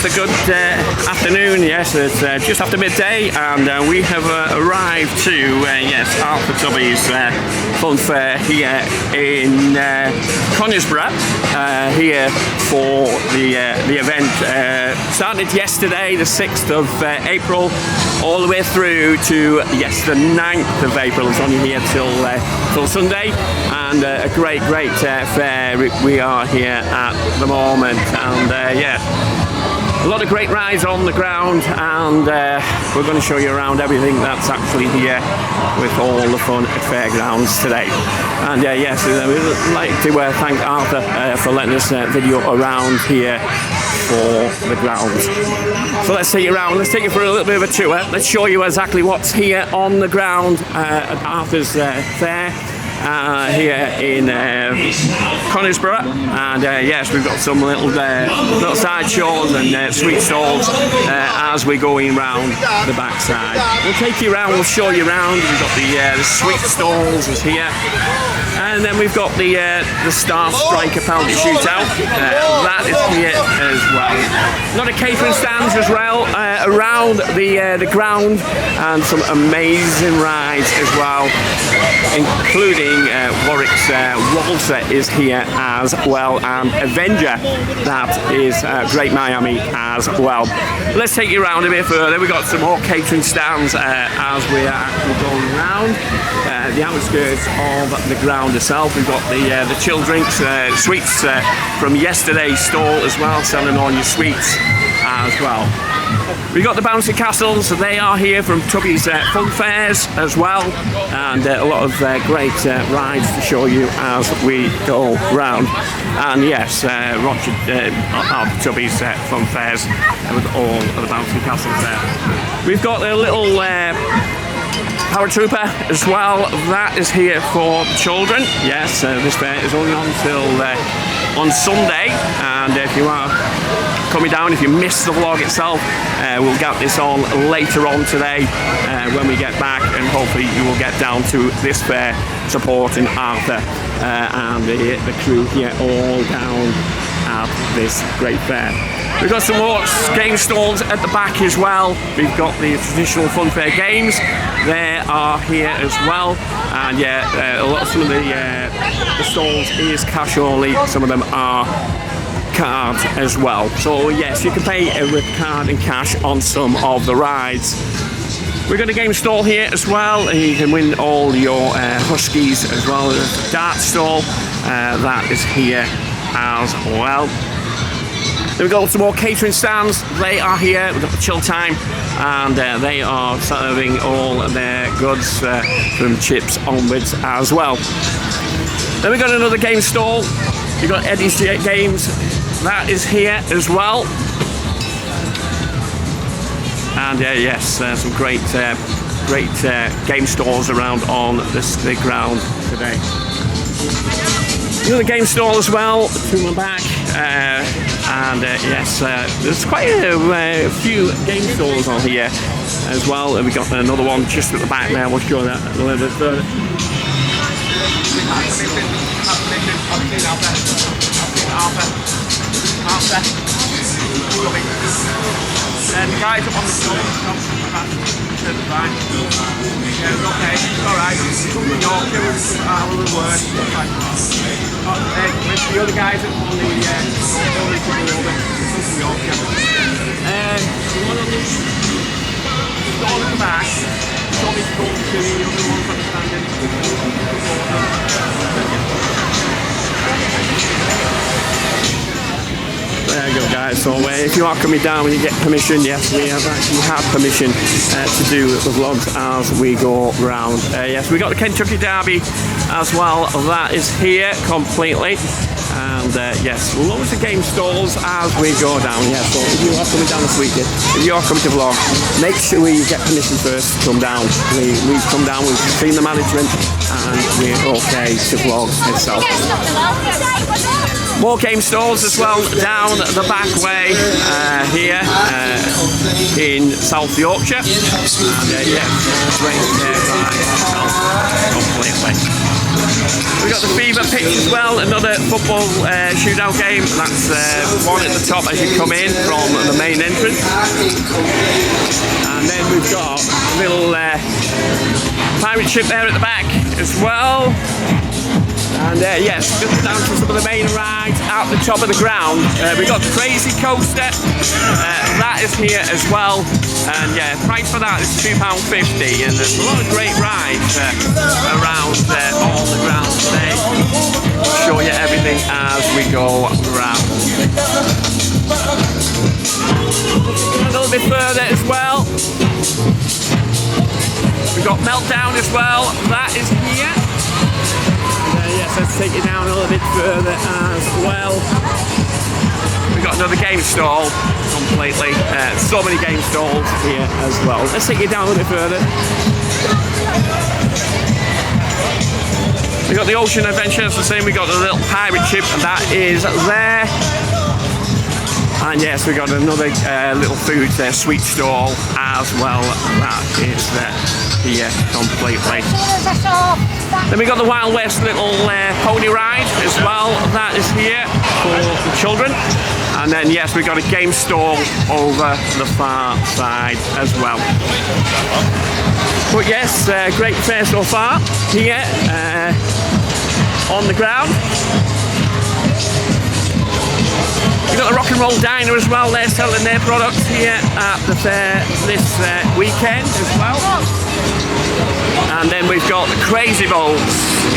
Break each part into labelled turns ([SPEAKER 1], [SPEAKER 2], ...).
[SPEAKER 1] yes, a good afternoon. Yes, it's just after midday, and we have arrived to yes, Arthur Tubby's funfair here in Conisbrough. Here for the event. Started yesterday, the 6th of April, all the way through to yes, the 9th of April. It's only here till Sunday, and a great fair we are here at the moment, and yeah, a lot of great rides on the ground, and we're going to show you around everything that's actually here with all the fun at fairgrounds today. And yes, we'd like to thank Arthur for letting us video around here for the grounds. So let's take you around, let's take you for a little bit of a tour. Let's show you exactly what's here on the ground at Arthur's fair. Here in Conisbrough, and yes, we've got some little side shows and sweet stalls as we're going round the backside. We'll take you around, we'll show you around. We've got the sweet stalls is here, and then we've got the Star Striker penalty shootout. That is here as well. A lot of catering stands as well around the ground, and some amazing rides as well, including Warwick's Waltzer is here as well, and Avenger, that is Great Miami as well. Let's take you around a bit further. We've got some more catering stands as we are going around the outskirts of the ground itself. We've got the chill drinks, sweets from yesterday's stall as well, selling all your sweets as well. We've got the bouncy castles, they are here from Tubby's fun fairs as well, and a lot of great rides to show you as we go round. And yes, Tubby's fun fairs with all of the bouncy castles there. We've got a little paratrooper as well, that is here for children. Yes, this fair is only on till on Sunday, and if you are coming down, if you missed the vlog itself, we'll get this on later on today when we get back, and hopefully you will get down to this fair supporting Arthur and the crew here all down at this great fair. We've got some more game stalls at the back as well. We've got the traditional funfair games, they are here as well, and yeah, some of the stalls is cash only, some of them are card as well. So yes, you can pay with card and cash on some of the rides. We've got a game stall here as well, and you can win all your huskies as well. There's a dart stall that is here as well. Then we've got some more catering stands, they are here. We've got the chill time, and they are serving all their goods from chips onwards as well. Then we've got another game stall. You've got Eddie's Games, that is here as well. And yes, some great game stalls around on the ground today. Another game stall as well to my back, and yes, there's quite a few game stalls on here as well. And we've got another one just at the back there. We'll show that a little bit further. And the guys up on the floor, to the right. Yeah, it's okay, it's alright. Yorkshire was a little word. With the other guys up on the floor, from Yorkshire. The one on the stall at the back, told me to go to the other one from the standing. There you go, guys. So if you are coming down and you get permission, yes, we have actually had permission to do the vlogs as we go round. Yes, we got the Kentucky Derby as well. That is here completely. And yes, loads of game stalls as we go down. Yes, so if you are coming down this weekend, if you are coming to vlog, make sure you get permission first to come down. We've come down, we've seen the management, and we're okay to vlog itself. More game stalls as well down the back way here in South Yorkshire. And yeah, great completely. We've got the Fever pitch as well, another football shootout game. That's one at the top as you come in from the main entrance. And then we've got a little pirate ship there at the back as well. And yes, just down to some of the main rides at the top of the ground. We've got Crazy Coaster, that is here as well. And yeah, price for that is £2.50. And there's a lot of great rides around on the ground today. I'll show you everything as we go around. A little bit further as well. We've got Meltdown as well, that is here. Yes, let's take it down a little bit further as well. We've got another game stall completely. So many game stalls here as well. Let's take it down a little bit further. We've got the Ocean Adventure, it's the same. We've got the little pirate ship, and that is there. And yes, we've got another little food sweet stall as well. That is here completely. Then we got the Wild West little pony ride as well. That is here for the children. And then yes, we've got a game stall over the far side as well. But yes, great fair so far here on the ground. We've got the Rock and Roll Diner as well. They're selling their products here at the fair this weekend as well. And then we've got the Crazy Balls.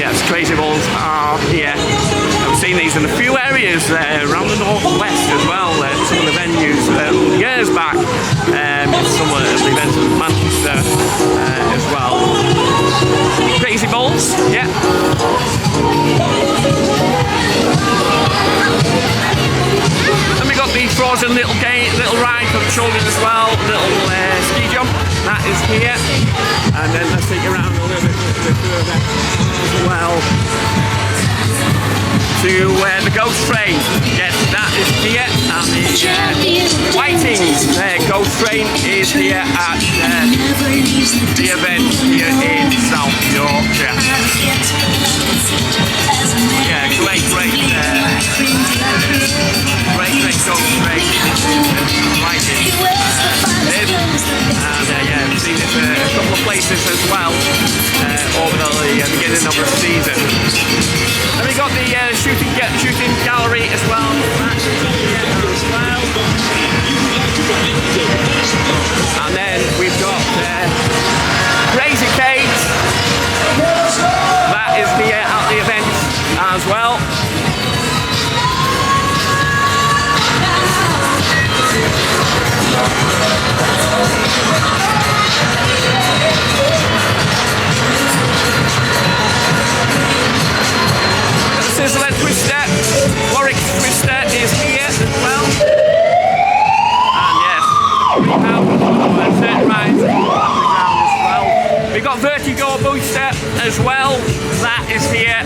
[SPEAKER 1] Yes, Crazy Balls are here. I've seen these in a few areas around the northwest as well. Some of the venues years back. Some of the events in Manchester as well. Crazy Balls, yeah. Then we got the Frozen little ride for the children as well. Little ski jump, that is here. And then let's take it around a little bit further as well to the Ghost Train. Yes, that is here. And the Whitings Ghost Train is here at the event here in South Yorkshire. Yeah, great Ghost Train. Whitings. And yeah, we've seen it a couple of places as well over the beginning of the season. And we got the shooting gallery as well. And then we've got Crazy Cage. That is here at the event as well. Sizzler Twister, Warwick Twister is here as well. And yes, certain rides on the ground as well. We've got Vertigo Booster as well, that is here.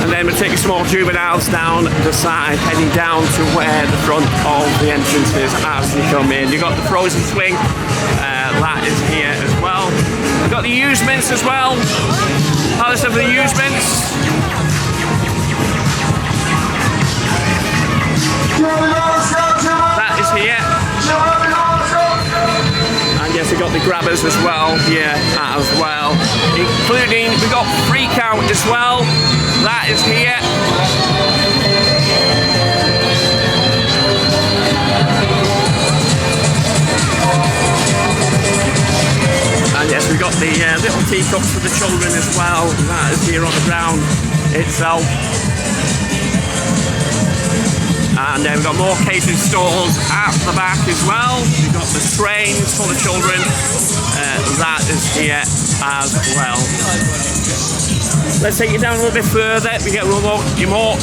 [SPEAKER 1] And then we'll take a small juveniles down the side, heading down to where the front of the entrance is as you come in. You've got the Frozen Swing, that is here as well. We've got the Usements as well. Palace of the Usements. That is here. And yes, we've got the Grabbers as well here as well. Including, we've got Freak Out as well. That is here. And yes, we've got the little teacups for the children as well. That is here on the ground itself. And then we've got more catering stalls at the back as well. We've got the trains for the children. That is here as well. Let's take it down a little bit further. We get more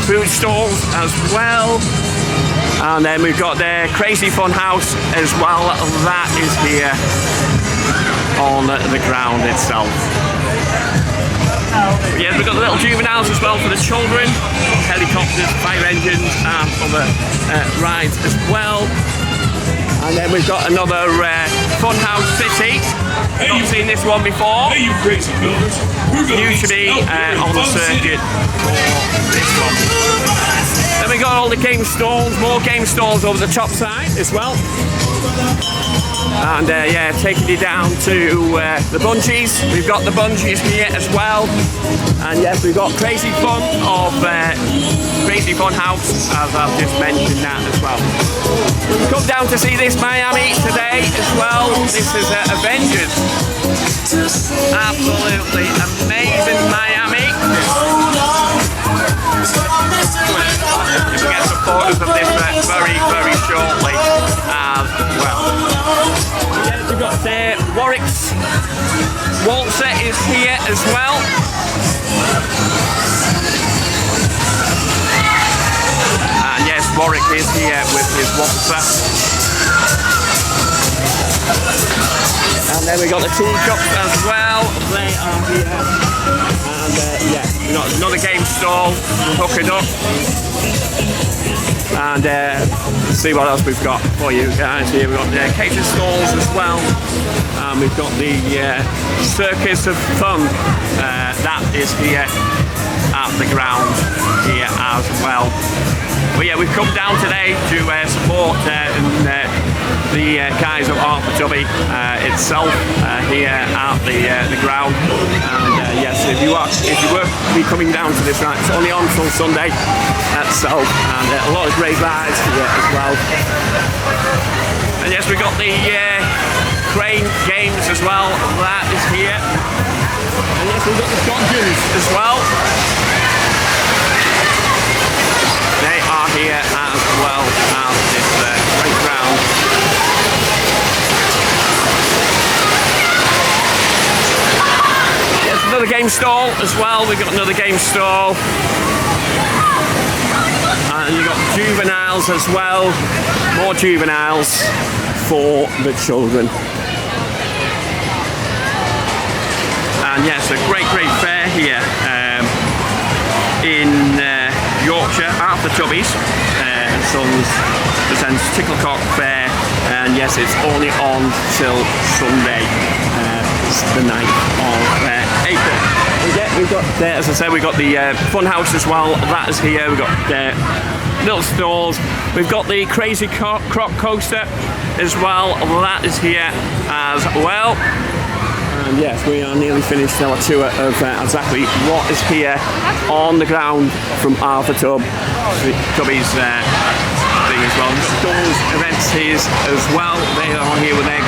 [SPEAKER 1] food stalls as well. And then we've got the Crazy Fun House as well. That is here on the ground itself. Yeah, we've got the little juveniles as well for the children, helicopters, fire engines, and other rides as well. And then we've got another Funhouse City. Not seen this one before.
[SPEAKER 2] Hey, you crazy builders.
[SPEAKER 1] Usually on the circuit for this one. Then we got all the game stalls, more game stalls over the top side as well. And yeah, taking you down to the bungees. We've got the bungees here as well. And yes, we've got Crazy Fun of Crazy Fun House, as I've just mentioned that as well. We've come down to see this Miami today as well. This is Avengers. Absolutely amazing Miami. We'll get some photos of this very, very shortly as well. Yeah, we've got Warwick's Waltzer is here as well. And yes, Warwick is here with his Waltzer. And then we got the teacups as well. They are here. And yeah, we've got another game stall, hooking up. And let's see what else we've got for you guys here. We've got the catering stalls as well. And we've got the Circus of Fun. That is here at the ground here as well. But yeah, we've come down today to support the guys of Art for Tubby itself here at the ground. And yes, if you were be coming down to this ride, it's only on till Sunday itself, and a lot of great rides here as well. And yes, we've got the crane games as well. That is here. And yes, we've got the dungeons as well. They are here as well as this great ground. Yes, another game stall as well. We've got another game stall. And you've got juveniles as well. More juveniles for the children. And yes, a great fair here in Yorkshire, Art for Tubbies. Sons presents Ticklecock Fair, and yes, it's only on till Sunday, the 9th of April. We've got, as I said, we've got the Fun House as well. That is here. We've got little stalls. We've got the Crazy Croc coaster as well. That is here as well. And yes, we are nearly finished our tour of exactly what is here on the ground from Art for Tubby's thing as well. We've got those events here as well. They are here with their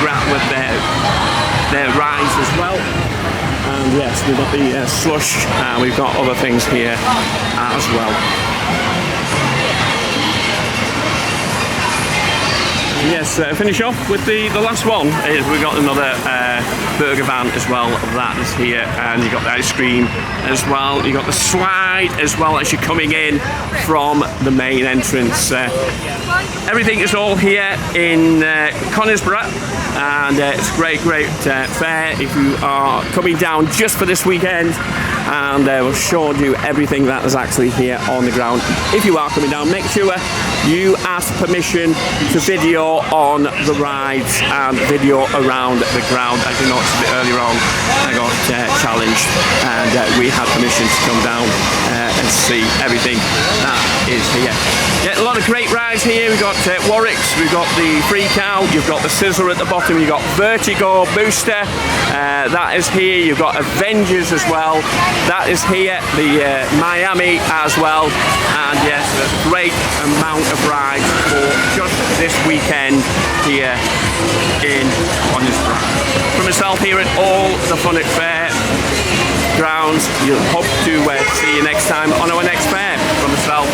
[SPEAKER 1] rides as well. And yes, we've got the slush, and we've got other things here as well. Yes, finish off with the last one. We've got another burger van as well. That is here, and you've got the ice cream as well. You've got the slide as well as you're coming in from the main entrance. Everything is all here in Conisbrough, and it's a great fair if you are coming down just for this weekend. And we'll show you everything that is actually here on the ground. If you are coming down, make sure you ask permission to video on the rides and video around the ground. As you noticed a bit earlier on, I got challenged, and we had permission to come down and see everything that is here. Yeah, a lot of great rides here. We've got Warwick's, we've got the Freak Out, you've got the Sizzler at the bottom, you've got Vertigo Booster, that is here. You've got Avengers as well. That is here, the Miami as well, and yes, there's a great amount of rides for just this weekend here in Conisbrough. From myself here at all the Fun at Fair grounds, you'll hope to see you next time on our next fair. From myself.